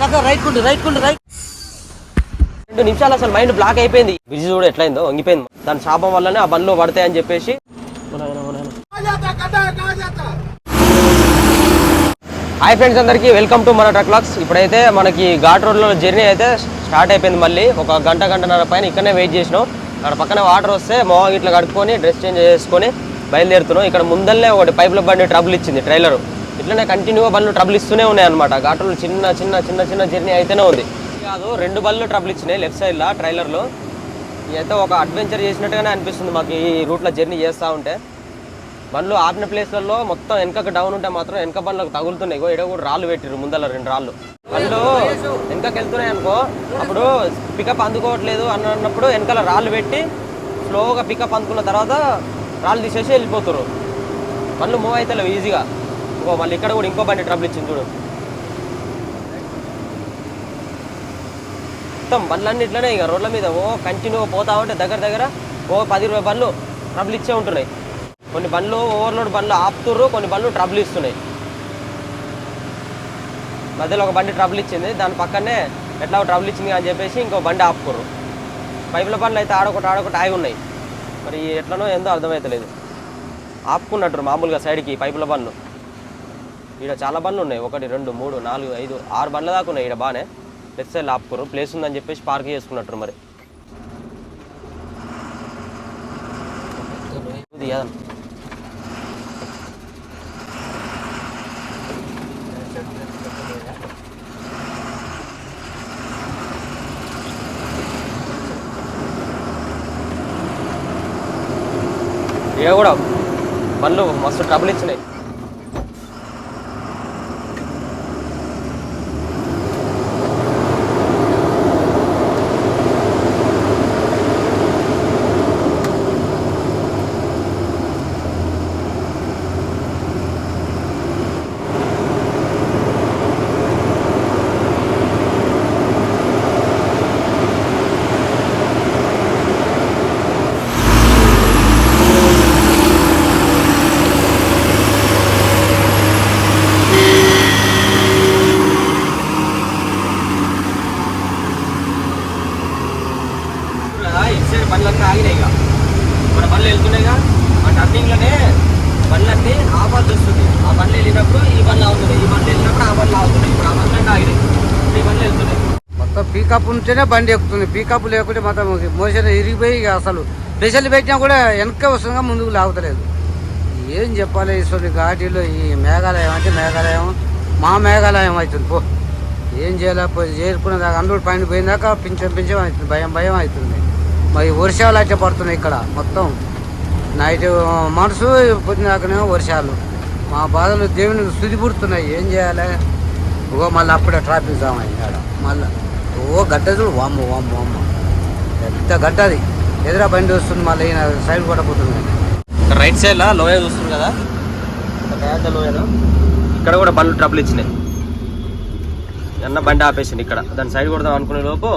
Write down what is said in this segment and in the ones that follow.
2 నిమిషాలు అసలు mind block అయిపోయింది. బ్రిడ్జ్ కూడా ఎట్లయిందో వంగిపోయింది. దాని శాపం వల్లనే ఆ బండ్లు పడతాయని చెప్పేసి హాయ్ ఫ్రెండ్స్ అందరికీ వెల్కమ్ టు మన ట్రక్ వ్లాగ్స్. ఇప్పుడైతే మనకి ఘాట్ రోడ్లో జర్నీ అయితే స్టార్ట్ అయిపోయింది. మళ్ళీ ఒక గంటన్నర పైన ఇక్కడనే వెయిట్ చేసినాం. అక్కడ పక్కన వాటర్ వస్తే మొహం ఇట్లా కడుక్కొని డ్రెస్ చేంజ్ చేసుకొని బయలుదేరుతున్నాం. ఇక్కడ ముందల్లే ఒకటి పైపుల బండి ట్రబుల్ ఇచ్చింది ట్రైలర్. ఇట్లనే కంటిన్యూగా బండ్లు ట్రబుల్ ఇస్తూనే ఉన్నాయి అనమాట. ఘాట్ రోడ్లో చిన్న జర్నీ అయితేనే ఉంది. కాదు 2 బండ్లు ట్రబుల్ ఇచ్చినాయి లెఫ్ట్ సైడ్లో ట్రైలర్లో. ఇదైతే ఒక అడ్వెంచర్ చేసినట్టుగానే అనిపిస్తుంది మాకు ఈ రూట్లో జర్నీ చేస్తూ ఉంటే. బండ్లు ఆపిన ప్లేస్లలో మొత్తం వెనకకు డౌన్ ఉంటే మాత్రం వెనక బండ్లకు తగులుతున్నాయి. ఇక్కడ కూడా రాళ్ళు పెట్టిరు ముందర 2 రాళ్ళు. బండ్లు వెనకకి వెళ్తున్నాయి అనుకో, అప్పుడు పికప్ అందుకోవట్లేదు అన్నప్పుడు వెనకాల రాళ్ళు పెట్టి స్లోగా పికప్ అందుకున్న తర్వాత రాళ్ళు తీసేసి వెళ్ళిపోతారు. బండ్లు మూవ్ అయితే లేవు ఈజీగా. మళ్ళీ ఇక్కడ కూడా ఇంకో బండి ట్రబుల్ ఇచ్చింది చూడు. మొత్తం బండ్లన్నీ ఇట్లనే ఇక రోడ్ల మీద కంటిన్యూ పోతా ఉంటే దగ్గర 10-20 బండ్లు ట్రబుల్ ఇచ్చే ఉంటున్నాయి. కొన్ని బండ్లు ఓవర్లోడ్ బండ్లు ఆపుతుర్రు, కొన్ని బండ్లు ట్రబుల్ ఇస్తున్నాయి. మధ్యలో ఒక బండి ట్రబుల్ ఇచ్చింది, దాని పక్కనే ఎట్లా ట్రబుల్ ఇచ్చింది అని చెప్పేసి ఇంకో బండి ఆపుకుర్రు. పైపుల బండ్లు అయితే ఆడొకటి ఆగి ఉన్నాయి. మరి ఎట్లనో ఏందో అర్థమవుతలేదు. ఆపుకున్నట్టు మామూలుగా సైడ్కి పైపుల బండ్లు. ఇక్కడ చాలా బండ్లు ఉన్నాయి, 1 2 3 4 5 6 బండ్ల దాకా ఉన్నాయి. ఇక్కడ బాగానే లెఫ్ట్ సైడ్ ఆపుకుర్రు, ప్లేస్ ఉందని చెప్పేసి పార్క్ చేసుకున్నట్టు. మరి ఇక కూడా బండ్లు మస్తు ట్రబుల్ ఇచ్చినాయి. బండ్లన్నీ ఆగినాయి. ఇక మన బండ్లు వెళ్తున్నాయిగా, ఆ టర్నింగ్లోనే బండ్లన్నీ ఆపాల్సి వస్తుంది. ఆ బండ్లు వెళ్ళినప్పుడు ఈ బండ్లు అవుతున్నాయి, ఈ బండ్లు వెళ్ళినప్పుడు ఆ బండ్లు అవుతున్నాయి. ఇప్పుడు ఆ బండ్లన్నీ ఆగినాయి, ఈ బండ్లు వెళ్తున్నాయి. మొత్తం పీకప్ ఉంటేనే బండి ఎక్కుతుంది. పీకప్ లేకుంటే మొత్తం మోషన్ ఇరిగిపోయి అసలు స్పెషల్ పెట్టినా కూడా వెనక్కే వస్తుందిగా, ముందుకు లాగుతలేదు. ఏం చెప్పాలి ఈశ్వరి ఘాటీలో ఈ మేఘాలయం అంటే మేఘాలయం మా మేఘాలయం అవుతుంది. పో ఏం చేయలేకపోతే చేరుకునే దాకా 100 పైన పోయిందాకా పింఛం అవుతుంది, భయం అవుతుంది. మరి వర్షాలు అయితే పడుతున్నాయి ఇక్కడ మొత్తం. నైట్ మనసు పొద్దునాకనే వర్షాలు. మా బాధలు దేవునికి శుద్ధి పుడుతున్నాయి. ఏం చేయాలి? మళ్ళీ అప్పుడే ట్రాఫిక్ జామ్ అయింది ఆడ. మళ్ళీ గడ్డ చూడు, వామ్మ పెద్ద గడ్డ. అది ఎదురా బండి వస్తుంది, మళ్ళీ ఈయన సైడ్ కూడా పోతుంది. రైట్ సైడ్లో లోయ చూస్తుంది కదా, పెద్ద లోయలో ఇక్కడ కూడా బండ్లు ట్రబుల్ ఇచ్చినాయి. అన్న బండి ఆపేసింది ఇక్కడ, దాని సైడ్ కొడదాం అనుకునే లోపు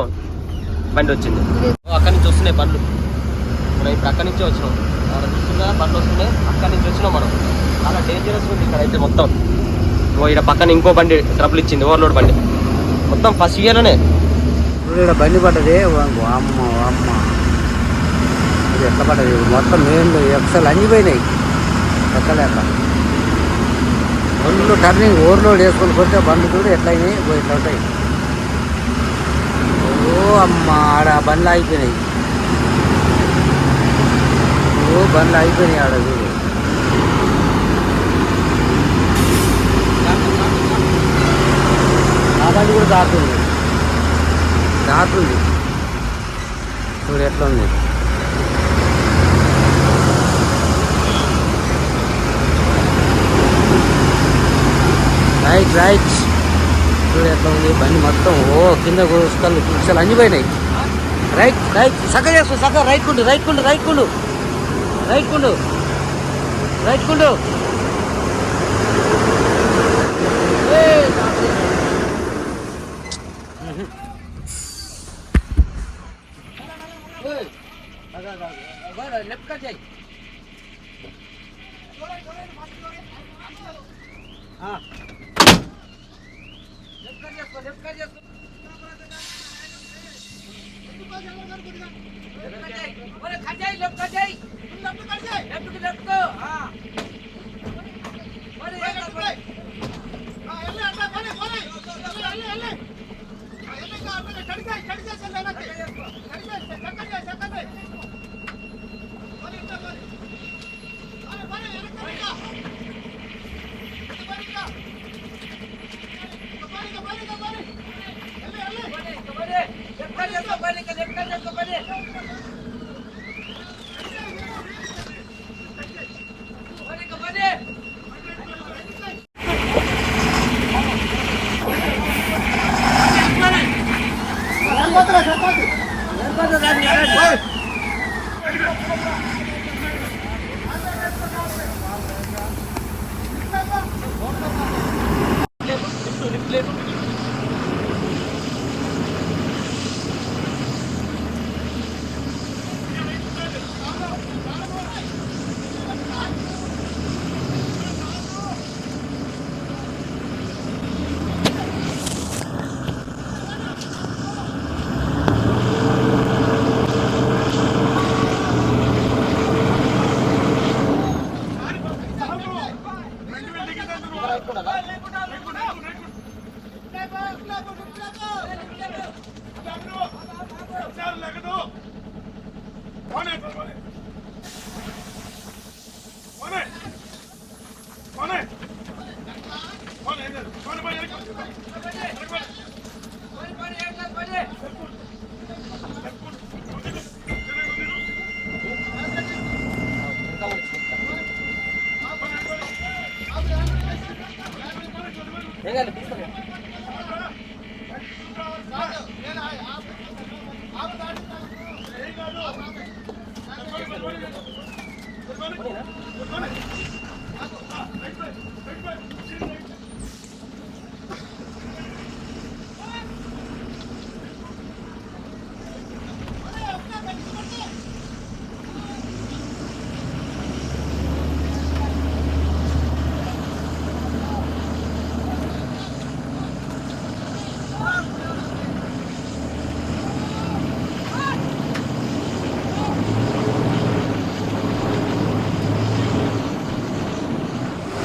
బండి వచ్చింది. అక్కడి నుంచి వస్తున్నాయి బండ్లు. మనం ఇప్పుడు అక్కడి నుంచే వచ్చినాం. అక్కడ చూస్తున్నా బండ్లు వస్తున్నాయి, అక్కడి నుంచి వచ్చినాం మనం. చాలా డేంజరస్ ఉంది ఇక్కడ అయితే మొత్తం. ఇక్కడ పక్కన ఇంకో బండి ట్రబుల్ ఇచ్చింది, ఓవర్లోడ్ బండి. మొత్తం ఫస్ట్ ఇయర్లోనే ఇక్కడ బండి పడ్డది. అమ్మ ఇది ఎట్లా పడ్డది? మొత్తం మెయిన్లు ఎక్సలు అన్నీ పోయినాయి ఎక్కలేక. బండ్లు టర్నింగ్ ఓవర్లోడ్ వేసుకొని పోతే బండ్లు కూడా ఎట్లా అయినాయి, ఇట్లా ఉంటాయి. అమ్మ ఆడ బండ్లు అయిపోయినాయి. బండ్లు అయిపోయినాయి ఆడ చూడు. ఆ బండి కూడా దాటుతుంది చూడు ఎట్లా ఉంది. రైట్ చూడు ఎట్లా ఉంది బండి మొత్తం. కింద కుక్కలు అన్నీ పోయినాయి. రైట్ సగ చేస్తు సగ రైట్ కుండు లెఫ్ట్ కట్ చేయి. లెఫ్ట్ కట్ చేసుకో.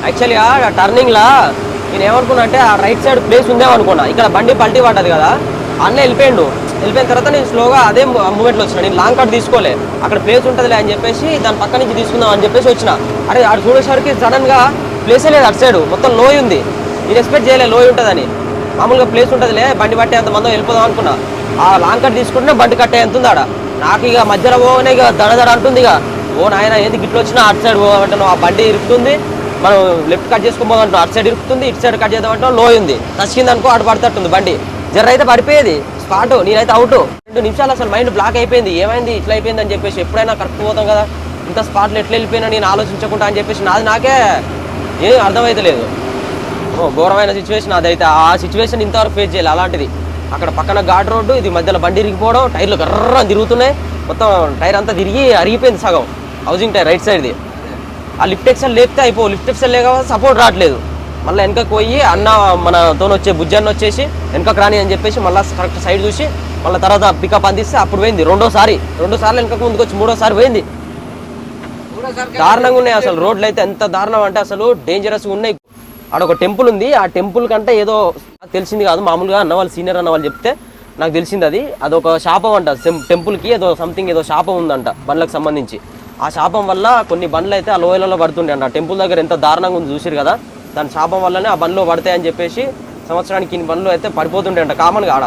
యాక్చువల్గా టర్నింగ్లా నేను ఏమనుకున్నా అంటే ఆ రైట్ సైడ్ ప్లేస్ ఉందేమనుకున్నా. ఇక్కడ బండి పల్టీ పడ్డది కదా, అన్న వెళ్ళిపోయిన తర్వాత నేను స్లోగా అదే మూమెంట్లో వచ్చిన. నేను లాంగ్ కట్ తీసుకోలే, అక్కడ ప్లేస్ ఉంటుందిలే అని చెప్పేసి దాని పక్క నుంచి తీసుకుందాం అని చెప్పేసి వచ్చిన. అరే అటు చూడేసరికి సడన్గా ప్లేసే లేదు, అటు సైడ్ మొత్తం లోయ ఉంది. నేను ఎక్స్పెక్ట్ చేయలే లోయ ఉంటుందని. మామూలుగా ప్లేస్ ఉంటుందిలే, బండి పట్టే అంత మందో వెళ్ళిపోదాం అనుకున్నా. ఆ లాంగ్ కట్ తీసుకుంటే బండి కట్టే ఎంత ఉంది ఆడ. నాకు ఇక మధ్యలో పోగానే ఇక దడ అంటుంది. ఇక ఓ నాయన ఏది గిట్లు వచ్చినా అటు సైడ్ పోమంటాను, ఆ బండి ఇరుకుతుంది. మనం లెఫ్ట్ కట్ చేసుకోబోదంటాం, అటు సైడ్ ఇరుకుతుంది. ఇటు సైడ్ కట్ చేద్దామంటాం, లో ఉంది. తచ్చింది అనుకో, అటు పడుతుంది బండి. జర్ర అయితే పడిపోయేది స్పాట్, నేనైతే అవుట్. 2 నిమిషాలు అసలు మైండ్ బ్లాక్ అయిపోయింది. ఏమైంది ఇట్లా అయిపోయింది అని చెప్పేసి. ఎప్పుడైనా కరెక్ట్ పోతాం కదా, ఇంత స్పాట్లో ఎట్లా వెళ్ళిపోయినా నేను ఆలోచించకుండా అని చెప్పేసి నాకే ఏం అర్థమైతే లేదు. ఘోరమైన సిచ్యువేషన్ అదైతే. ఆ సిచ్యువేషన్ ఇంతవరకు ఫేస్ చేయాలి. అలాంటిది అక్కడ పక్కన ఘాట్ రోడ్డు, ఇది మధ్యలో బండి ఇరిగిపోవడం, టైర్లు గర్ర తిరుగుతున్నాయి. మొత్తం టైర్ అంతా తిరిగి అరిగిపోయింది సగం, హౌసింగ్ టైర్ రైట్ సైడ్ది. ఆ లిఫ్ట్ ఎక్సెల్ లేపితే అయిపో, లిఫ్ట్ ఎక్సెల్ లేక సపోర్ట్ రావట్లేదు. మళ్ళీ వెనకకు పోయి అన్న మనతో వచ్చే బుజ్జన్న వచ్చేసి వెనకకు రాని అని చెప్పేసి మళ్ళీ కరెక్ట్ సైడ్ చూసి మళ్ళీ తర్వాత పికప్ అందిస్తే అప్పుడు పోయింది. 2 సార్లు వెనకకు ముందుకు వచ్చి 3వ సారి పోయింది. దారుణంగా ఉన్నాయి అసలు రోడ్లు అయితే. ఎంత దారుణం అంటే అసలు డేంజరస్గా ఉన్నాయి. ఆడొక టెంపుల్ ఉంది, ఆ టెంపుల్ కంటే ఏదో తెలిసింది కాదు, మామూలుగా అన్న వాళ్ళు సీనియర్ అన్న వాళ్ళు చెప్తే నాకు తెలిసింది. అదొక శాపం అంట, టెంపుల్కి ఏదో సంథింగ్ ఏదో శాపం ఉందంట బండ్లకు సంబంధించి. ఆ శాపం వల్ల కొన్ని బండ్లు అయితే ఆ లోయలలో పడుతుండే అంట. టెంపుల్ దగ్గర ఎంత దారుణంగా ఉంది చూసిరు కదా, దాని శాపం వల్లనే ఆ బండ్లో పడతాయని చెప్పేసి సంవత్సరానికి ఇన్ని బండ్లు అయితే పడిపోతుండే అంట కామన్గా ఆడ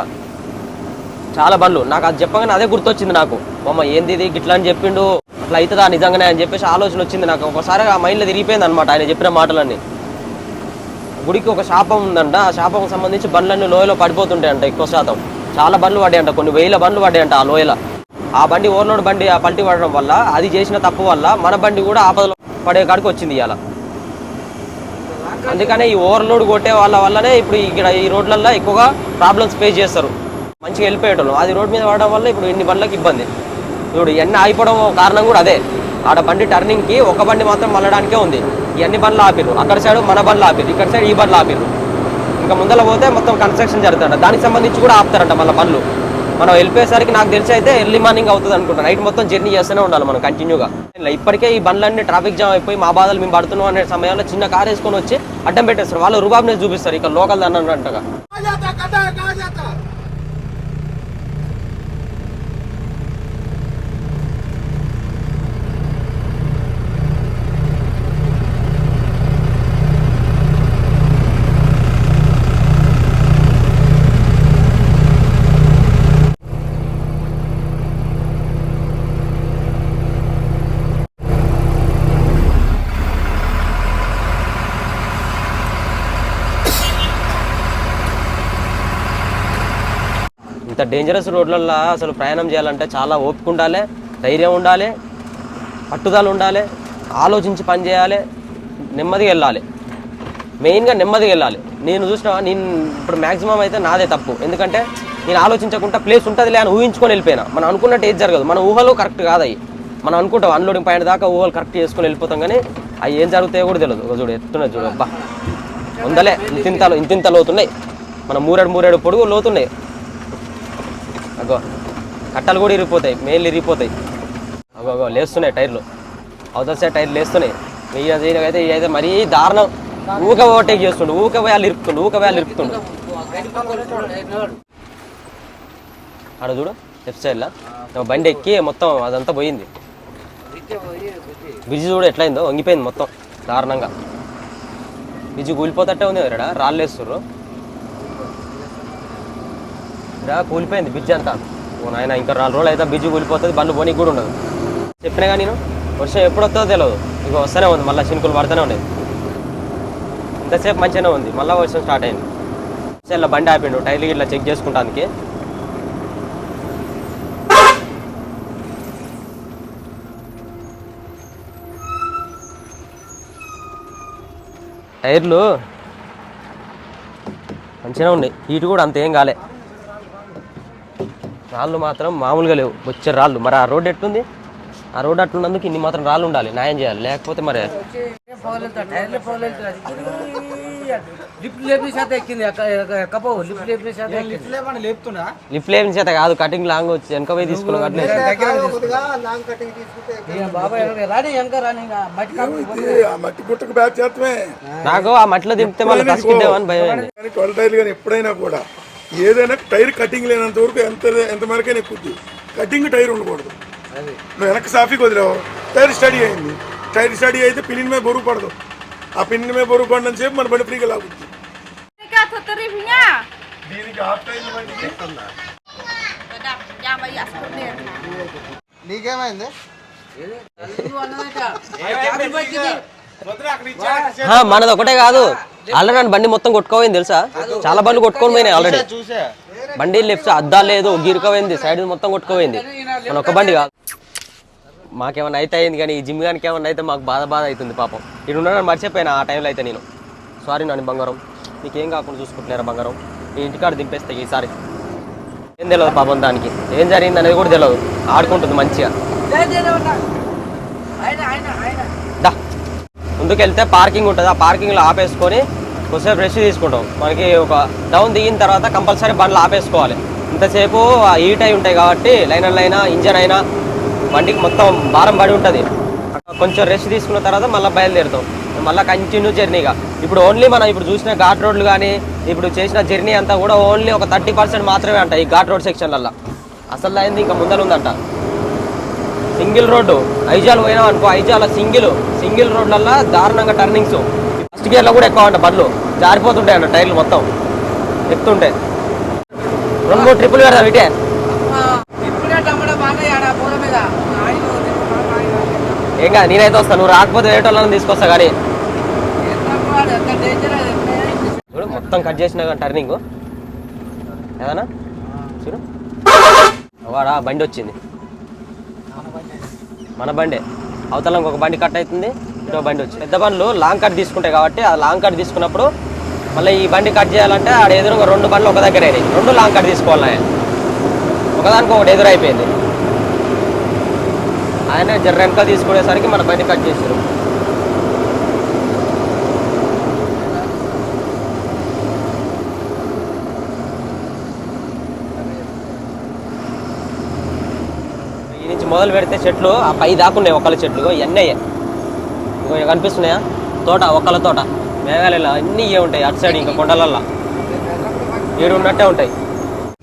చాలా బండ్లు. నాకు అది చెప్పగానే అదే గుర్తొచ్చింది నాకు. అమ్మ ఏంది ఇది గిట్లా అని చెప్పిండు, అట్లా అవుతుందా నిజంగానే అని చెప్పేసి ఆలోచన వచ్చింది నాకు. ఒకసారి ఆ మైండ్లో తిరిగిపోయింది అనమాట ఆయన చెప్పిన మాటలన్నీ. గుడికి ఒక శాపం ఉందంట, ఆ శాపం సంబంధించి బండ్లన్నీ లోయలో పడిపోతుంటాయంట. ఎక్కువ శాతం చాలా బండ్లు పడ్డాయంట, కొన్ని 1000 బండ్లు పడ్డాయంట ఆ లోయలో. ఆ బండి ఓవర్లోడ్ బండి ఆ పల్టీ పడడం వల్ల, అది చేసిన తప్పు వల్ల మన బండి కూడా ఆపదలో పడే కాడికి వచ్చింది ఇవాళ. అందుకనే ఈ ఓవర్లోడ్ కొట్టే వాళ్ళ వల్లనే ఇప్పుడు ఇక్కడ ఈ రోడ్లల్లో ఎక్కువగా ప్రాబ్లమ్స్ ఫేస్ చేస్తారు. మంచిగా వెళ్ళిపోయేటోళ్ళు అది రోడ్ మీద పడడం వల్ల ఇప్పుడు ఇన్ని బండ్లకు ఇబ్బంది. ఇప్పుడు ఇవన్నీ ఆగిపోవడం కారణం కూడా అదే. ఆడ బండి టర్నింగ్కి ఒక బండి మాత్రం మళ్ళడానికే ఉంది, ఇవన్నీ బండ్లు ఆపిర్రు. అక్కడ సైడ్ మన బండ్లు ఆపిర్రు, ఇక్కడ సైడ్ ఈ బండ్లు ఆపిర్రు. ఇంకా ముందర పోతే మొత్తం కన్స్ట్రక్షన్ జరుగుతుంట, దానికి సంబంధించి కూడా ఆపుతారంట మళ్ళీ బండ్లు. మనం వెళ్ళిపోయేసరికి నాకు తెలిసి అయితే ఎర్లీ మార్నింగ్ అవుతుంది అనుకుంటా. నైట్ మొత్తం జర్నీ చేస్తూనే ఉండాలి మనం కంటిన్యూగా. ఇప్పటికే ఈ బండ్లన్నీ ట్రాఫిక్ జామ్ అయిపోయి మా బాధలు మేము పడుతున్నాం అనే సమయంలో చిన్న కార్ వేసుకొని వచ్చి అడ్డం పెట్టేస్తారు. వాళ్ళు రూబాబ్నే చూపిస్తారు ఇక్కడ లోకల్ అన్నట్టుగా. ఇంత డేంజరస్ రోడ్లల్లో అసలు ప్రయాణం చేయాలంటే చాలా ఓపిక ఉండాలి, ధైర్యం ఉండాలి, పట్టుదల ఉండాలి, ఆలోచించి పని చేయాలి, నెమ్మదిగా వెళ్ళాలి. మెయిన్గా నెమ్మదిగా వెళ్ళాలి. నేను ఇప్పుడు మ్యాక్సిమం అయితే నాదే తప్పు. ఎందుకంటే నేను ఆలోచించకుండా ప్లేస్ ఉంటుంది అని ఊహించుకొని వెళ్ళిపోయినా. మనం అనుకున్నట్టు ఏది జరగదు. మన ఊహలు కరెక్ట్ కాదు అవి. మనం అనుకుంటాం అన్లోడింగ్ పాయింట్ దాకా ఊహలు కరెక్ట్ చేసుకొని వెళ్ళిపోతాం, కానీ అవి ఏం జరుగుతాయో కూడా తెలియదు. ఒక చూడు ఎత్తున్నది చూడు, అబ్బా ఉందలే ఇంతింత లోతున్నాయి. మన మూరేడు పొడుగు లోతున్నాయి. అగో కట్టలు కూడా ఇరిగిపోతాయి, మెయిన్లు ఇరిగిపోతాయి. అగో లేస్తున్నాయి టైర్లు, అవతల సైడ్ టైర్లు లేస్తున్నాయి. అయితే అయితే మరీ దారుణం. ఊక ఓవర్టేక్ చేస్తుండు, ఊక వేయాలు ఇరుపుతుండు. ఆడ చూడు లెఫ్ట్ సైడ్లో బండి ఎక్కి మొత్తం అదంతా పోయింది. బ్రిడ్జ్ చూడు ఎట్లయిందో, వంగిపోయింది మొత్తం దారుణంగా. బ్రిడ్జ్ కూలిపోతట్టే ఉంది కదా, రాళ్ళు వేస్తుర్రు. కూలిపోయింది బ్రిడ్జ్ అంతా. నాయన ఇంకా 4 రోజులు అయితే బ్రిడ్జ్ కూలిపోతుంది, బండ్లు పోనీకి కూడా ఉండదు. చెప్పినా కానీ నేను వర్షం ఎప్పుడు వస్తుందో తెలియదు. ఇక వస్తూనే ఉంది, మళ్ళీ చినుకులు పడుతూనే ఉన్నాయి. ఇంతసేపు మంచిగానే ఉంది, మళ్ళీ వర్షం స్టార్ట్ అయింది. ఇలా బండి ఆపిండు టైర్లు ఇట్లా చెక్ చేసుకుంటానికి. టైర్లు మంచిగానే ఉన్నాయి, హీటు కూడా అంత ఏం కాలే. రాళ్ళు మాత్రం మామూలుగా లేవు, వచ్చే రాళ్ళు. మరి ఆ రోడ్ ఎట్లుంది, ఆ రోడ్ అట్లున్నందుకు ఇన్ని మాత్రం రాళ్ళు ఉండాలి, న్యాయం చేయాలి. లేకపోతే మరి లిఫ్ట్ లేని చేత కాదు, కటింగ్ లాంగ్ వచ్చి వెనక పోయి తీసుకున్నాం. నాకు ఆ మట్టిలో దింపితే మళ్ళీ కసికిద్దామని భయం. ఎప్పుడైనా కూడా ఏదైనా టైర్ కటింగ్ లేనంత వరకు ఎంత మేరకైనా ఎక్కుద్ది. కటింగ్ టైర్ ఉండకూడదు. నువ్వు వెనక్కి సాఫీకి వదిలేవు, టైర్ స్టడీ అయింది. టైర్ స్టడీ అయితే పిన్ మీద బరువు పడదు. ఆ పిన్ మీద బరువు పడిన సేపు మన బండి ఫ్రీగా లాగుద్ది. నీకేమైంది? మనది ఒకటే కాదు, ఆల్రెడీ నన్ను బండి మొత్తం కొట్టుకోపోయింది తెలుసా. చాలా బండ్లు కొట్టుకొని పోయినాయి ఆల్రెడీ. బండి లెఫ్ట్ అద్దాలు లేదు, గిరుకపోయింది, సైడ్ మొత్తం కొట్టుకోపోయింది. మన ఒక్క బండి కాదు. మాకేమన్నా అయితే అయింది, కానీ ఈ జిమ్ గానికి ఏమన్నా అయితే మాకు బాధ అవుతుంది పాపం. నేను ఉన్నాను మర్చిపోయినా ఆ టైంలో అయితే. నేను సారీ నాని బంగారం, నీకేం కాకుండా చూసుకుంటున్నారా బంగారం. నీ ఇంటికాడ దింపేస్తాయి ఈసారి. ఏం తెలియదు పాపం, దానికి ఏం జరిగింది అనేది కూడా తెలియదు. ఆడుకుంటుంది మంచిగా. ముందుకెళ్తే పార్కింగ్ ఉంటుంది, ఆ పార్కింగ్లో ఆపేసుకొని కొద్దిసేపు రెస్ట్ తీసుకుంటాం. మనకి ఒక డౌన్ దిగిన తర్వాత కంపల్సరీ బండ్లు ఆపేసుకోవాలి. ఇంతసేపు హీట్ అయి ఉంటాయి కాబట్టి లైన్ ఇంజన్ అయినా బండికి మొత్తం భారం పడి ఉంటుంది. కొంచెం రెస్ట్ తీసుకున్న తర్వాత మళ్ళీ బయలుదేరుతాం, మళ్ళీ కంటిన్యూ జర్నీగా. ఇప్పుడు ఓన్లీ మనం ఇప్పుడు చూసిన ఘాట్ రోడ్లు కానీ ఇప్పుడు చేసిన జర్నీ అంతా కూడా ఓన్లీ ఒక 30% మాత్రమే అంట ఈ ఘాట్ రోడ్ సెక్షన్లలో. అసలు అయింది ఇంకా ముందర ఉందంట. సింగిల్ రోడ్డు ఐజాల్ పోయినాం అనుకో, ఐజాల సింగిల్ రోడ్లల్లో దారుణంగా టర్నింగ్స్. ఫస్ట్ గేర్లో కూడా ఎక్కువ అంట, బండ్లు జారిపోతుంటాయి అంట, టైర్లు మొత్తం ఎక్కుతుంటే. 2-3 ట్రిప్పులు పెడతాం ఇటే. ఏం కాదు, నేనైతే వస్తాను, నువ్వు రాకపోతే వేరేటోళ్ళని తీసుకొస్తా. కానీ మొత్తం కట్ చేసిన టర్నింగ్ ఏదన్నా చూడు. వాడా బండి వచ్చింది, మన బండే. అవతల ఒక బండి కట్ అవుతుంది, ఇంకో బండి వచ్చి. పెద్ద బండ్లు లాంగ్ కట్ తీసుకుంటాయి కాబట్టి ఆ లాంగ్ కట్ తీసుకున్నప్పుడు మళ్ళీ ఈ బండి కట్ చేయాలంటే ఆడ ఎదురుగా 2 బండ్లు ఒక దగ్గర అయినాయి. 2 లాంగ్ కట్ తీసుకోవాలి. ఒకదానికి ఒకటి ఎదురైపోయింది. ఆయన వెనక తీసుకునేసరికి మన బండి కట్ చేశారు. మొదలు పెడితే చెట్లు ఆ పై దాకున్నాయి ఒక్కల చెట్లు ఇవన్నీ ఇగో కనిపిస్తున్నాయా తోట ఒక్కల తోట మేఘాలలో అన్నీ ఇవే ఉంటాయి అటు సైడ్ ఇంకా కొండలల్లో ఏడు ఉన్నట్టే ఉంటాయి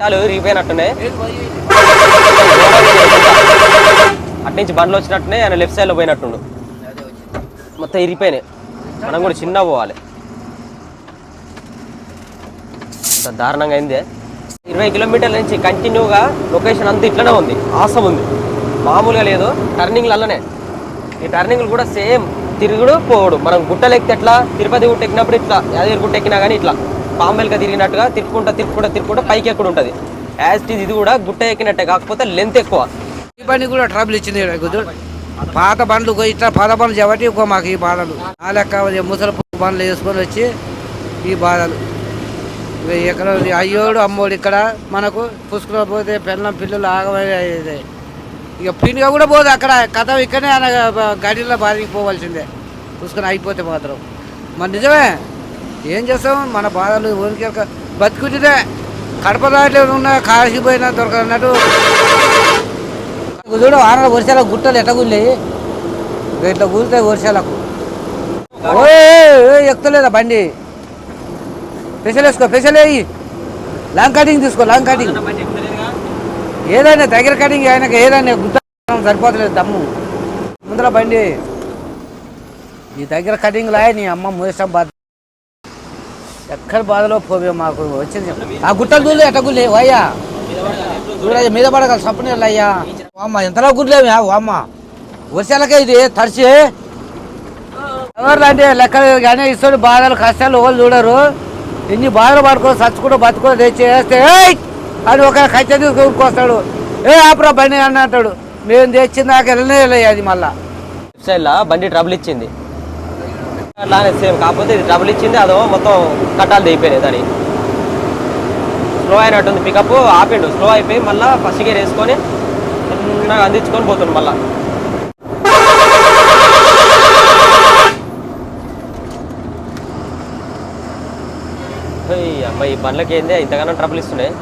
చాలు రిగిపోయినట్టున్నాయి అటు నుంచి బండ్లు వచ్చినట్టునే ఆయన లెఫ్ట్ సైడ్లో పోయినట్టుండు మొత్తం ఇరిగిపోయినాయి మనం కూడా చిన్న పోవాలి అంత దారుణంగా అయిందే 20 కిలోమీటర్ల నుంచి కంటిన్యూగా లొకేషన్ అంతా ఇట్లనే ఉంది ఆసం ఉంది మామూలుగా లేదు టర్నింగ్లలోనే ఈ టర్నింగ్లు కూడా సేమ్ తిరుగుడు పోవడు మనం గుట్టలు ఎక్కితే ఎట్లా తిరుపతి గుట్ట ఎక్కినప్పుడు ఇట్లా యాదగిరి గుట్ట ఎక్కినా కానీ ఇట్లా పాంబెల్గా తిరిగినట్టుగా తిరుక్కుంటా పైకి ఎక్కడ ఉంటుంది యాజ్ ఇట్ ఈజ్ ఇది కూడా గుట్ట ఎక్కినట్టే కాకపోతే లెంత్ ఎక్కువ ఈ బండి కూడా ట్రబుల్ ఇచ్చింది పాత బండ్లు ఇట్లా పాత బండ్లు కాబట్టి ఎక్కువ మాకు ఈ బాధలు ఆ లెక్క ముసలి బండ్లు వేసుకొని వచ్చి ఈ బాధలు ఎక్కడ అయ్యోడు అమ్మోడు ఇక్కడ మనకు పుష్కరం పోతే పెళ్ళం పిల్లలు ఆగమయ్యేది ఇక పిన్గా కూడా పోదు అక్కడ కథ ఇక్కడనే ఆయన గడిలో బారికి పోవాల్సిందే పుష్కరం అయిపోతే మాత్రం మరి నిజమే ఏం చేస్తాం మన బాధలు ఊరికి బతుకుతుందే కడప దాంట్లో ఉన్న కాసిపోయినా దొరకనట్టు చూడు ఆనల వర్షాలకు గుట్టలు ఎట్టగుళ్ళేయి ఇట్లా కూలుతాయి వర్షాలకు ఓ ఎక్కుతలేదా బండి స్పెషల్ వేసుకో స్పెషల్ వేయి లాంగ్ కటింగ్ తీసుకో లాంగ్ కటింగ్ ఏదైనా దగ్గర కటింగ్ ఆయనకి ఏదైనా గుట్ట సరిపోతలేదు దమ్ము ముందర బండి ఈ దగ్గర కటింగ్ లాయ నీ అమ్మ మోసం బాధ ఎక్కడ బాధలో పోవే మాకు వచ్చింది ఆ గుట్టలు చూడలే ఎట్టగుళ్ళే అయ్యా చూడయ్యా మీద పడగల సప్పనీళ్ళు అయ్యా అమ్మ ఎంతలో గుడ్లేమే అమ్మ వర్షాలకే ఇది తడిచి ఎవరు అంటే లెక్క కానీ ఇస్తాడు బాధలు కష్టాలు ఎవరు చూడరు ఎన్ని బాధలు పడుకో చచ్చుకుంటూ బతుకో తెచ్చేస్తే అని ఒక కచ్చ తీసుకొస్తాడు ఆపురా బండి అని అంటాడు మేము తెచ్చిందాక వెళ్ళనే అది మళ్ళా లెఫ్ట్ సైడ్లో బండి ట్రబుల్ ఇచ్చింది అట్లానే సేమ్ కాకపోతే ఇది ట్రబుల్ ఇచ్చింది అదో మొత్తం కట్టాలు దిగిపోయినాయి దాని స్లో అయినట్టుంది పికప్ ఆపిండు స్లో అయిపోయి మళ్ళీ ఫస్ట్ గేర్ వేసుకొని చిన్నగా అందించుకొని పోతుంది మళ్ళీ అమ్మాయి ఈ బండ్లకి ఏంది ఇంతగానో ట్రబుల్ ఇస్తున్నాయి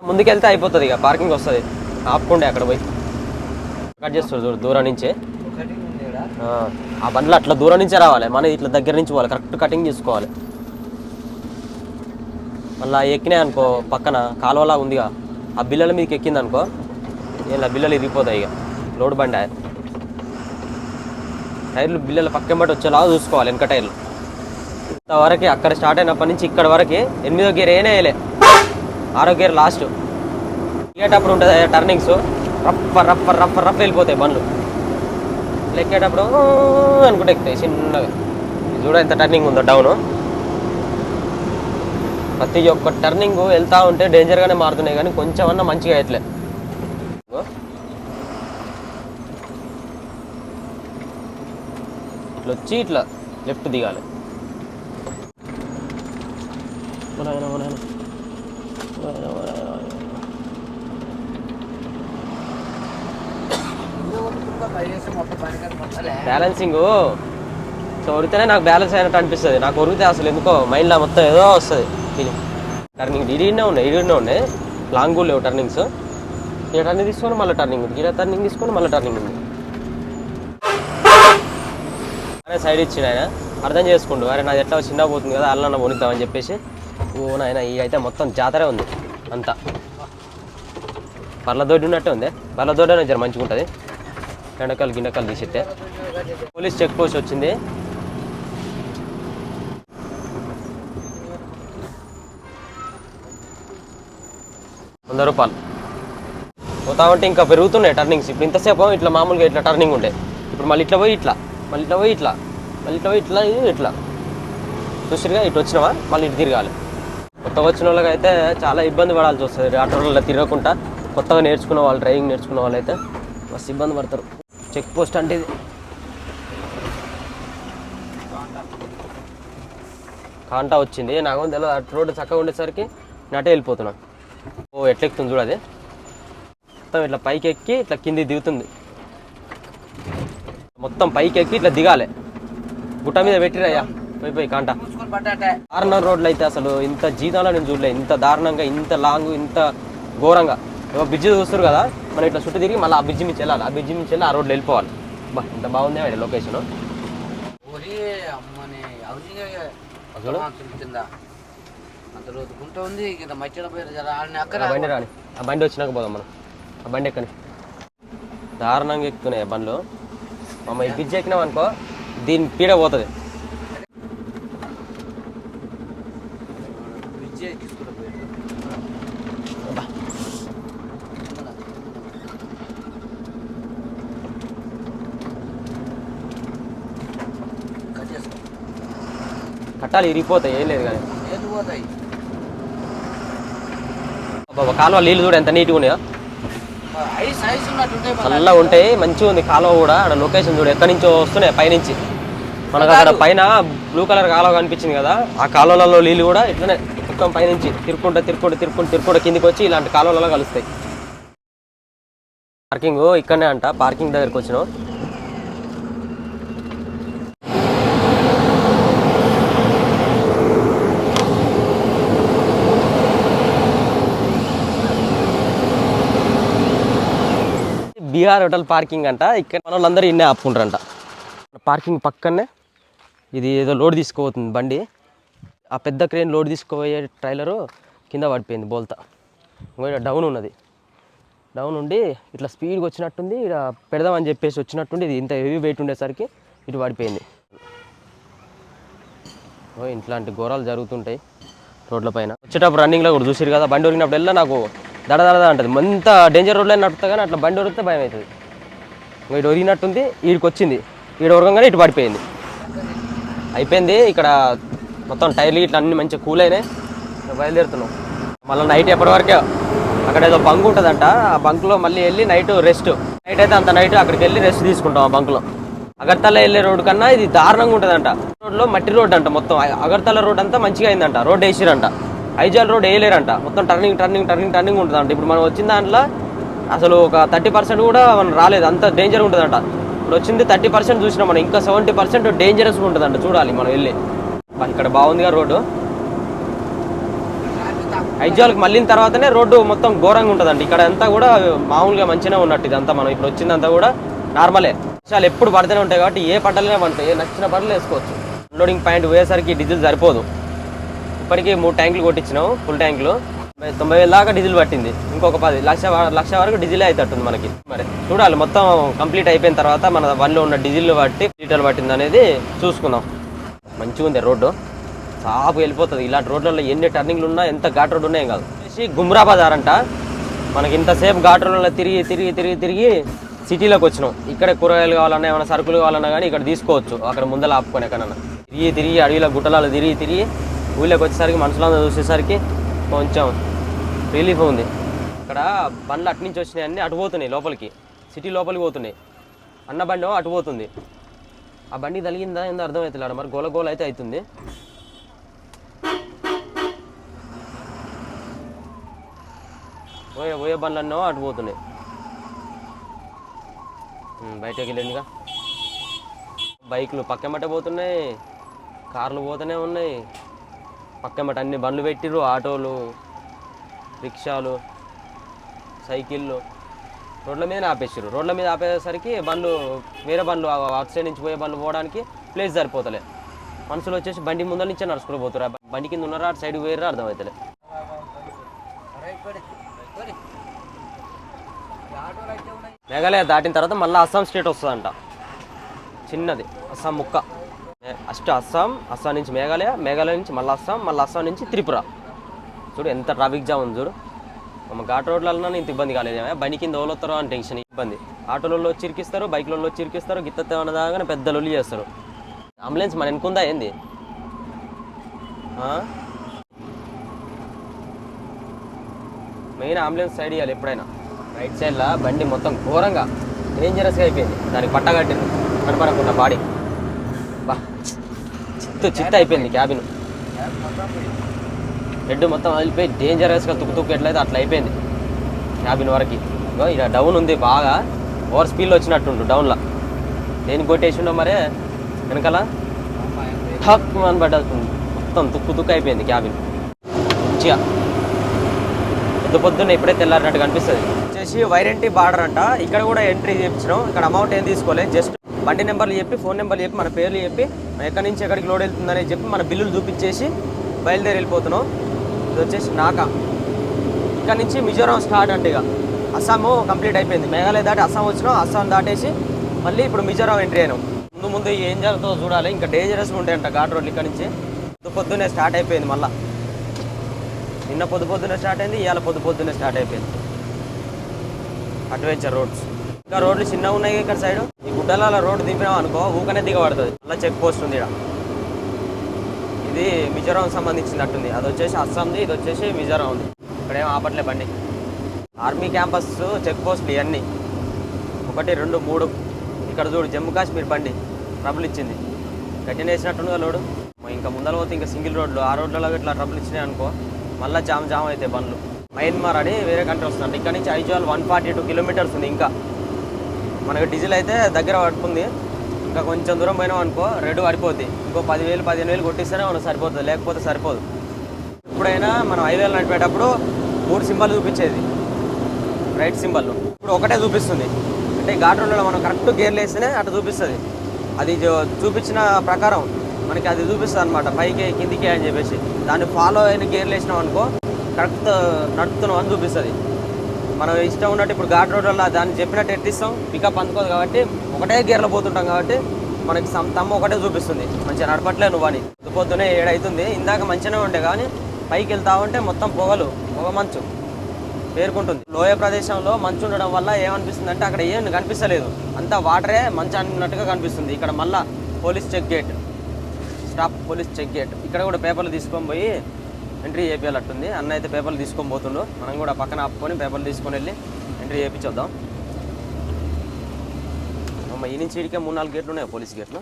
ముందుకెళ్తే అయిపోతుంది ఇక పార్కింగ్ వస్తుంది ఆపుకుండే అక్కడ పోయి కట్ చేస్తుంది చూడు దూరం నుంచే ఆ బండ్లు అట్లా దూరం నుంచే రావాలి మన ఇట్లా దగ్గర నుంచి పోవాలి కరెక్ట్ కటింగ్ చేసుకోవాలి మళ్ళీ ఎక్కినాయి అనుకో పక్కన కాలువలా ఉందిగా ఆ బిల్లల మీదకి ఎక్కింది అనుకో ఇలా బిల్లలు ఇరిగిపోతాయి ఇక లోడ్ బండి టైర్లు బిల్లల పక్కన బట్టి వచ్చేలాగా చూసుకోవాలి వెనక టైర్లు ఇంతవరకు అక్కడ స్టార్ట్ అయినప్పటి నుంచి ఇక్కడ వరకు 8వ గేర్ ఏనే వేయలే 6వ గేర్ లాస్ట్ ఎక్కేటప్పుడు ఉంటుంది టర్నింగ్స్ రఫ్ వెళ్ళిపోతాయి బండ్లు ఎక్కేటప్పుడు అనుకుంటే ఎక్కుతాయి చిన్నగా చూడ ఎంత టర్నింగ్ ఉందో డౌన్ ప్రతి ఒక్క టర్నింగ్ వెళ్తూ ఉంటే డేంజర్గానే మారుతున్నాయి కానీ కొంచెం అన్నా మంచిగా అయ్యట్లే ఇట్లా వచ్చి ఇట్లా లెఫ్ట్ దిగాలి బ్యాలెన్సింగ్ సో ఒరితేనే నాకు బ్యాలెన్స్ అయినట్టు అనిపిస్తుంది నాకు ఒరిగితే అసలు ఎందుకో మైండ్లో మొత్తం ఏదో వస్తుంది ఫీలింగ్ టర్నింగ్ ఇడినే ఉన్నాయి లాంగ్ లేవు టర్నింగ్స్ ఈ టర్నింగ్ తీసుకొని మళ్ళీ టర్నింగ్ ఉంది ఈ టర్నింగ్ తీసుకొని మళ్ళీ టర్నింగ్ ఉంది అరే సైడ్ ఇచ్చిండు ఆయన అర్థం చేసుకుండు అరే నాది ఎట్లా చిన్న పోతుంది కదా అల్లన్న పోనిద్దామని చెప్పేసి ఓ నాయన ఈ అయితే మొత్తం జాతరే ఉంది అంతా పర్లదొడ్డి ఉన్నట్టే ఉంది పర్లదొడ్డి అనేది జర మంచిగా ఉంటుంది ఎండకాలు గిన్నెకాలు తీసిట్టే పోలీస్ చెక్ పోస్ట్ వచ్చింది ₹100 పోతా ఉంటే ఇంకా పెరుగుతున్నాయి టర్నింగ్స్ ఇప్పుడు ఇంతసేపు ఇట్లా మామూలుగా ఇట్లా టర్నింగ్ ఉండే ఇప్పుడు మళ్ళీ ఇట్లా పోయి ఇట్లా మళ్ళీ ఇట్లా పోయి ఇట్లా మళ్ళీ ఇట్లా పోయి ఇట్లా ఇట్లా చూసిరుగా ఇటు వచ్చినావా మళ్ళీ ఇటు తిరగాలి కొత్తగా వచ్చిన వాళ్ళకి అయితే చాలా ఇబ్బంది పడాల్సి వస్తుంది ఆటోలలో తిరగకుండా కొత్తగా నేర్చుకున్న వాళ్ళు డ్రైవింగ్ నేర్చుకున్న వాళ్ళు అయితే మస్తు ఇబ్బంది పడతారు చెక్ పోస్ట్ అంటే ఇది కాంటా వచ్చింది నాకు తెలియదు రోడ్డు చక్కగా ఉండేసరికి నటే వెళ్ళిపోతున్నాం ఓ ఎట్లెక్కుతుంది చూడది మొత్తం ఇట్లా పైకి ఎక్కి ఇట్లా కింది దిగుతుంది మొత్తం పైకి ఎక్కి ఇట్లా దిగాలి గుట్ట మీద పెట్టిరయ్యా పోయి కాంటా 6 రోడ్లు అయితే అసలు ఇంత జీతాలో నేను చూడలే ఇంత దారుణంగా ఇంత లాంగ్ ఇంత ఘోరంగా బ్రిడ్జి చూస్తారు కదా, మనం ఇట్లా చుట్టూ తిరిగి మళ్ళీ ఆ బ్రిడ్జి నుంచి వెళ్ళాలి, ఆ బ్రిడ్జి నుంచి వెళ్ళి ఆ రోడ్లో వెళ్ళిపోవాలి. బా ఇంత బాగుంది అండి లొకేషన్. అంత రోజుకుంటూ ఉంది ఇంత మధ్యలో బండి రాని, ఆ బండి వచ్చినాక పోదాం మనం. ఆ బండి ఎక్కని దారుణంగా ఎక్కుతున్నాయి బండ్లు. ఈ బ్రిడ్జ్ ఎక్కినాం అనుకో దీని పీడ పోతుంది. కట్టాలి ఇరిగిపోతాయి, ఏం లేదు కానీ బాబా. కాలువ నీళ్ళు చూడు ఎంత నీట్గా ఉన్నాయో, చల్లగా ఉంటాయి, మంచిగా ఉంది కాలువ కూడా. అక్కడ లొకేషన్ చూడు ఎక్కడి నుంచో వస్తున్నాయి పైనుంచి. మనకు అక్కడ పైన బ్లూ కలర్ కాలువ కనిపించింది కదా, ఆ కాలువలలో నీళ్ళు కూడా ఇట్లనే మొత్తం పైనుంచి తిరుక్కుంటూ కిందికి వచ్చి ఇలాంటి కాలువలలో కలుస్తాయి. పార్కింగ్ ఇక్కడనే అంట, పార్కింగ్ దగ్గరికి వచ్చినాం. బీహార్ హోటల్ పార్కింగ్ అంట. ఇక్కడ మన వాళ్ళందరూ ఇన్నే ఆపుకుంటారంట. పార్కింగ్ పక్కనే ఇది ఏదో లోడ్ తీసుకుపోతుంది బండి. ఆ పెద్ద క్రేన్ లోడ్ తీసుకుపోయే ట్రైలరు కింద పడిపోయింది బోల్తా. ఇంకా డౌన్ ఉన్నది, డౌన్ ఉండి ఇట్లా స్పీడ్గా వచ్చినట్టుంది. ఇక్కడ పెడదామని చెప్పేసి వచ్చినట్టుండి ఇది ఇంత హెవీ వెయిట్ ఉండేసరికి ఇటు పడిపోయింది. ఇట్లాంటి ఘోరాలు జరుగుతుంటాయి రోడ్ల పైన. వచ్చేటప్పుడు రన్నింగ్లో కూడా చూసిరు కదా, బండి ఒరిగినప్పుడు వెళ్ళా నాకు దడ అంటుంది. ఎంత డేంజర్ రోడ్లో నడుపుతా కానీ అట్లా బండి ఒరిగితే భయం అవుతుంది. ఇంకా ఇటు ఒరిగినట్టుంది, వీడికి వచ్చింది, ఈడు ఒరగంగానే ఇటు పడిపోయింది. అయిపోయింది. ఇక్కడ మొత్తం టైర్లు ఇట్లా అన్నీ మంచిగా కూల్ అయినాయి. బయలుదేరుతున్నాం మళ్ళీ నైట్ ఎప్పటివరకే. అక్కడ ఏదో బంక్ ఉంటుందంట, ఆ బంక్లో మళ్ళీ వెళ్ళి నైట్ రెస్ట్. నైట్ అయితే అంత నైట్ అక్కడికి వెళ్ళి రెస్ట్ తీసుకుంటాం ఆ బంక్లో. అగర్తల వెళ్ళే రోడ్డు కన్నా ఇది దారుణంగా ఉంటుందంట. రోడ్లో మట్టి రోడ్డు అంట మొత్తం. అగర్తల రోడ్ అంతా మంచిగా అయిందంట, రోడ్ వేసిరంట. ఐజాల్ రోడ్ వేయలేరంట, మొత్తం టర్నింగ్ ఉంటుందంట. ఇప్పుడు మనం వచ్చిన దాంట్లో అసలు ఒక 30% కూడా మనం రాలేదు, అంత డేంజర్ ఉంటుందంట. ఇప్పుడు వచ్చింది 30% చూసినాం మనం, ఇంకా 70% డేంజరస్గా ఉంటుందంట. చూడాలి మనం వెళ్ళి. ఇక్కడ బాగుందిగా రోడ్డు. ఐజాల్కి మళ్ళిన తర్వాతనే రోడ్డు మొత్తం ఘోరంగా ఉంటుందండి. ఇక్కడ అంతా కూడా మామూలుగా మంచిగానే ఉన్నట్టు. ఇదంతా మనం ఇప్పుడు వచ్చిందంతా కూడా నార్మలే. వర్షాలు ఎప్పుడు పడుతూనే ఉంటాయి కాబట్టి ఏ పంటలనే పండుతాయి, ఏ నచ్చిన పంటలు వేసుకోవచ్చు. అన్లోడింగ్ పాయింట్ పోయేసరికి డీజిల్ సరిపోదు. ఇప్పటికీ 3 ట్యాంకులు కొట్టించినాం, ఫుల్ ట్యాంకులు. 90,000 దాకా డీజిల్ పట్టింది. ఇంకొక 10 లక్ష వరకు డీజిలే అవుతుంది మనకి. మరి చూడాలి మొత్తం కంప్లీట్ అయిపోయిన తర్వాత మన బండిలో ఉన్న డీజిల్ బట్టి లీటర్లు పట్టింది అనేది చూసుకుందాం. మంచిగా ఉంది రోడ్డు, సాపు వెళ్ళిపోతుంది. ఇలాంటి రోడ్లలో ఎన్ని టర్నింగ్లు ఉన్నా, ఎంత ఘాట్ రోడ్డు ఉన్నాయేం కాదు. గుమ్రా బజార్ అంట. మనకి ఇంతసేపు ఘాట్ రోడ్లలో తిరిగి సిటీలోకి వచ్చినాం. ఇక్కడే కూరగాయలు కావాలన్నా, ఏమైనా సరుకులు కావాలన్నా కానీ ఇక్కడ తీసుకోవచ్చు. అక్కడ ముందర ఆపుకొని ఎక్కడన్నా తిరిగి అడవిలో గుట్టలాలు తిరిగి ఊళ్ళోకి వచ్చేసరికి మనుషులందరూ చూసేసరికి కొంచెం రిలీఫ్ ఉంది. ఇక్కడ బండ్లు అటు నుంచి వచ్చినాయి, అన్నీ అటు పోతున్నాయి లోపలికి, సిటీ లోపలికి పోతున్నాయి. అన్న బండి అటు పోతుంది. ఆ బండి తగిలిందా ఏందో అర్థమవుతుంది. మరి గోల అయితే అవుతుంది. పోయే బండ్లు అన్నో అటు పోతున్నాయి. బయటకి వెళ్ళిందిగా. బైకులు పక్కమట పోతున్నాయి, కార్లు పోతూనే ఉన్నాయి. పక్కమట అన్ని బండ్లు పెట్టిర్రు, ఆటోలు, రిక్షాలు, సైకిళ్ళు రోడ్ల మీదనే ఆపేసారు. రోడ్ల మీద ఆపేసరికి బండ్లు, వేరే బండ్లు అటు సైడ్ నుంచి పోయే బండ్లు పోవడానికి ప్లేస్ సరిపోతలే. మనుషులు వచ్చేసి బండి ముందర నుంచే నడుచుకుని పోతారు. బండి కింద ఉన్నారా, అటు సైడ్ పోయారా అర్థమవుతలే. మేఘాలయ దాటిన తర్వాత మళ్ళీ అస్సాం స్టేట్ వస్తుందంట. చిన్నది అస్సాం ముక్క. అస్సాం నుంచి మేఘాలయ నుంచి మళ్ళీ అస్సాం నుంచి త్రిపుర. చూడు ఎంత ట్రాఫిక్ జామ్ ఉంది చూడు. ఘాట్ రోడ్లలో ఇంత ఇబ్బంది కాలేదు. బండి కింద ఓలొస్తారో అని టెన్షన్, ఇబ్బంది. ఆటోలలో చిరికిస్తారు, బైక్లలో చిరికిస్తారు, గిత్తేమన్నా దాగానే పెద్ద లొల్లి చేస్తారు. అంబులెన్స్ మన వెనుకుందా ఏంది? మెయిన్ అంబులెన్స్ సైడ్ ఇవ్వాలి ఎప్పుడైనా. రైట్ సైడ్లో బండి మొత్తం ఘోరంగా డేంజరస్గా అయిపోయింది. దానికి పట్టగట్టింది కనపడకుండా బాడీ. చిత్త అయిపోయింది క్యాబిన్. హెడ్ మొత్తం వదిలిపోయి డేంజరస్గా తుక్కు ఎట్లయితే అట్లా అయిపోయింది క్యాబిన్ వరకు. ఇక డౌన్ ఉంది, బాగా ఓవర్ స్పీడ్లో వచ్చినట్టుండు డౌన్లో. దేనికి కొట్టేసిండో మరే వెనకాల ఠక్ అని పడ్డది. మొత్తం తుక్కు అయిపోయింది క్యాబిన్. మంచిగా పొద్దున్నే ఇప్పుడే తెల్లారినట్టు కనిపిస్తుంది. వచ్చేసి వైరెంటీ బార్డర్ అంట. ఇక్కడ కూడా ఎంట్రీ చేయించినాం. ఇక్కడ అమౌంట్ ఏం తీసుకోలేదు, జస్ట్ బండి నెంబర్లు చెప్పి ఫోన్ నెంబర్లు చెప్పి మన పేర్లు చెప్పి ఎక్కడి నుంచి ఎక్కడికి లోడ్ వెళ్తుందని చెప్పి మన బిల్లులు చూపించేసి బయలుదేరి వెళ్ళిపోతున్నాం. ఇది వచ్చేసి నాకా. ఇక్కడ నుంచి మిజోరాం స్టార్ట్ అంటే ఇక అస్సాము కంప్లీట్ అయిపోయింది. మేఘాలయ దాటి అస్సాం వచ్చినాం. అస్సాం దాటేసి మళ్ళీ ఇప్పుడు మిజోరాం ఎంట్రీ అయినాం. ముందు ఏం జరుగుతుందో చూడాలి. ఇంకా డేంజరస్గా ఉంటాయంట ఘాట్ రోడ్లు. ఇక్కడ నుంచి పొద్దున్నే స్టార్ట్ అయిపోయింది. మళ్ళీ నిన్న పొద్దున్నే స్టార్ట్ అయింది, ఇవాళ పొద్దున్నే స్టార్ట్ అయిపోయింది అడ్వెంచర్ రోడ్స్. ఇంకా రోడ్లు చిన్నగా ఉన్నాయి ఇక్కడ సైడ్. ఈ గుడ్డల రోడ్డు దింపినాం అనుకో ఊకనే దిగబడుతుంది. అలా చెక్ పోస్ట్ ఉంది ఇక్కడ. ఇది మిజోరాం సంబంధించినట్టుంది. అది వచ్చేసి అస్సాంది, ఇది వచ్చేసి మిజోరాం ఉంది. ఇక్కడ ఏం ఆపట్లే బండి. ఆర్మీ క్యాంపస్ చెక్ పోస్టులు ఇవన్నీ 1, 2, 3. ఇక్కడ చూడు జమ్మూ కాశ్మీర్ బండి ట్రబుల్ ఇచ్చింది. గట్టిన వేసినట్టుందిగా లోడు. ఇంకా ముందర పోతే ఇంకా సింగిల్ రోడ్లు, ఆ రోడ్లలో ఇట్లా ట్రబుల్ ఇచ్చినాయి అనుకో మళ్ళీ జామ్ అవుతాయి బండ్లు. మయన్మార్ అని వేరే కంట్రీ వస్తుంది. ఇక్కడ నుంచి ఐజాల్ 142 కిలోమీటర్స్ ఉంది. ఇంకా మనకి డీజిల్ అయితే దగ్గర పడుతుంది. ఇంకా కొంచెం దూరం పోయినాం అనుకో రేటు పడిపోద్ది. ఇంకో 10,000 15,000 కొట్టిస్తేనే మనకు సరిపోతుంది, లేకపోతే సరిపోదు. ఎప్పుడైనా మనం హైవేలో నడిపేటప్పుడు 3 సింబల్ చూపించేది, రైట్ సింబల్. ఇప్పుడు ఒకటే చూపిస్తుంది. అంటే ఘాట్ రోడ్లో మనం కరెక్ట్ గేర్లు వేస్తేనే అట్లా చూపిస్తుంది. అది చూపించిన ప్రకారం మనకి అది చూపిస్తుంది అనమాట, పైకి కిందికి అని చెప్పేసి. దాన్ని ఫాలో అయిన గేర్లు వేసినాం అనుకో కరెక్ట్ నడుపుతున్నాం అని చూపిస్తుంది. మనం ఇష్టం ఉన్నట్టు ఇప్పుడు ఘాట్ రోడ్లలో దాన్ని చెప్పినట్టు ఎట్టిస్తాం, పికప్ అందుకోదు కాబట్టి ఒకటే గేర్లో పోతుంటాం కాబట్టి మనకి తమ్మ ఒకటే చూపిస్తుంది. మంచిగా నడపట్లే నువ్వు అని. పొద్దునే 7 అవుతుంది. ఇందాక మంచిగానే ఉండే కానీ పైకి వెళ్తా ఉంటే మొత్తం పొగ మంచు పేరుకుంటుంది. లోయ ప్రదేశంలో మంచు ఉండడం వల్ల ఏమనిపిస్తుంది అంటే అక్కడ ఏం కనిపిస్తలేదు, అంతా వాటరే మంచు అన్నట్టుగా కనిపిస్తుంది. ఇక్కడ మళ్ళీ police check gate, stop police check gate. ఇక్కడ కూడా పేపర్లు తీసుకొని పోయి ఎంట్రీ చేయాలట్టుంది. అన్న అయితే పేపర్లు తీసుకొని పోతుండు. మనం కూడా పక్కన ఆపుకొని పేపర్లు తీసుకొని వెళ్ళి ఎంట్రీ చేయించొద్దాం. ఈ నుంచి ఇడికే 3-4 గేట్లు ఉన్నాయి పోలీస్ గేట్లు.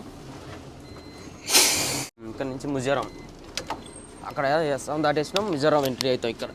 ఇక్కడ నుంచి మిజోరాం, అక్కడ అస్సాం దాటేసినాం, మిజోరాం ఎంట్రీ అవుతాం ఇక్కడ.